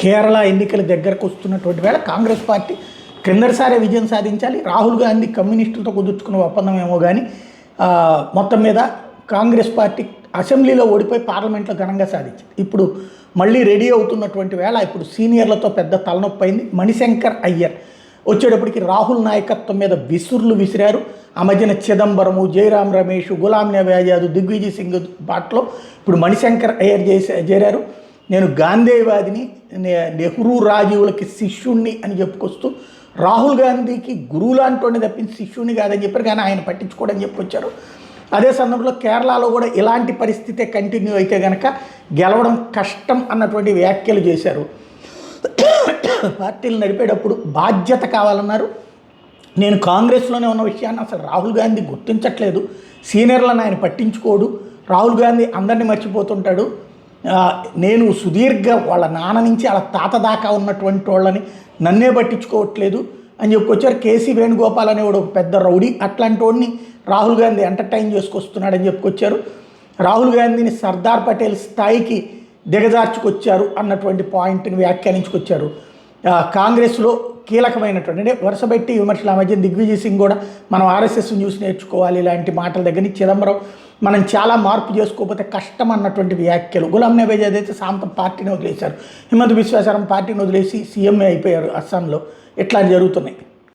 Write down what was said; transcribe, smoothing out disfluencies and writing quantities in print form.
కేరళ ఎన్నికల దగ్గరకు వస్తున్నటువంటి వేళ కాంగ్రెస్ పార్టీ క్రిందటిసారే విజయం సాధించాలి. రాహుల్ గాంధీ కమ్యూనిస్టులతో కుదుర్చుకున్న ఒప్పందం ఏమో కానీ మొత్తం మీద కాంగ్రెస్ పార్టీ అసెంబ్లీలో ఓడిపోయి పార్లమెంట్లో ఘనంగా సాధించింది. ఇప్పుడు మళ్ళీ రెడీ అవుతున్నటువంటి వేళ ఇప్పుడు సీనియర్లతో పెద్ద తలనొప్పి అయింది. మణిశంకర్ అయ్యర్ వచ్చేటప్పటికి రాహుల్ నాయకత్వం మీద విసురులు విసిరారు. ఆ మధ్యన చిదంబరము, జయరాం రమేష్, గులాం నబీ ఆజాద్, దిగ్విజయ్ సింగ్ బాటలో ఇప్పుడు మణిశంకర్ అయ్యర్ చేరారు. నేను గాంధీవాదిని, నెహ్రూ రాజీవులకి శిష్యుణ్ణి అని చెప్పుకొస్తూ రాహుల్ గాంధీకి గురువు లాంటి తప్పించి శిష్యుని కాదని చెప్పారు, కానీ ఆయన పట్టించుకోవడం చెప్పుకొచ్చారు. అదే సందర్భంలో కేరళలో కూడా ఇలాంటి పరిస్థితే కంటిన్యూ అయితే కనుక గెలవడం కష్టం అన్నటువంటి వ్యాఖ్యలు చేశారు. పార్టీలు నడిపేటప్పుడు బాధ్యత కావాలన్నారు. నేను కాంగ్రెస్లోనే ఉన్న విషయాన్ని అసలు రాహుల్ గాంధీ గుర్తించట్లేదు, సీనియర్లను ఆయన పట్టించుకోడు, రాహుల్ గాంధీ అందరినీ మర్చిపోతుంటాడు, నేను సుదీర్ఘ వాళ్ళ నాన్న నుంచి వాళ్ళ తాత దాకా ఉన్నటువంటి వాళ్ళని నన్నే పట్టించుకోవట్లేదు అని చెప్పుకొచ్చారు. కేసీ వేణుగోపాల్ అనేవాడు ఒక పెద్ద రౌడీ, అట్లాంటి వాడిని రాహుల్ గాంధీ ఎంటర్టైన్ చేసుకొస్తున్నాడని చెప్పుకొచ్చారు. రాహుల్ గాంధీని సర్దార్ పటేల్ స్థాయికి దిగజార్చుకొచ్చారు అన్నటువంటి పాయింట్ని వ్యాఖ్యానించుకొచ్చారు. కాంగ్రెస్లో కీలకమైనటువంటి అంటే వరుసపెట్టి విమర్శలు. ఆ మధ్య దిగ్విజయ్ సింగ్ కూడా మనం ఆర్ఎస్ఎస్ న్యూస్ నేర్చుకోవాలి ఇలాంటి మాటల దగ్గర నుంచి చిదంబరం మనం చాలా మార్పు చేసుకోకపోతే కష్టం అన్నటువంటి వ్యాఖ్యలు. గులాం నబీ ఆజాద్ అయితే సాంతం పార్టీని వదిలేశారు, హిమంత బిశ్వ శర్మ పార్టీని వదిలేసి సీఎంఏ అయిపోయారు అస్సాంలో. ఇట్లా జరుగుతున్నాయి.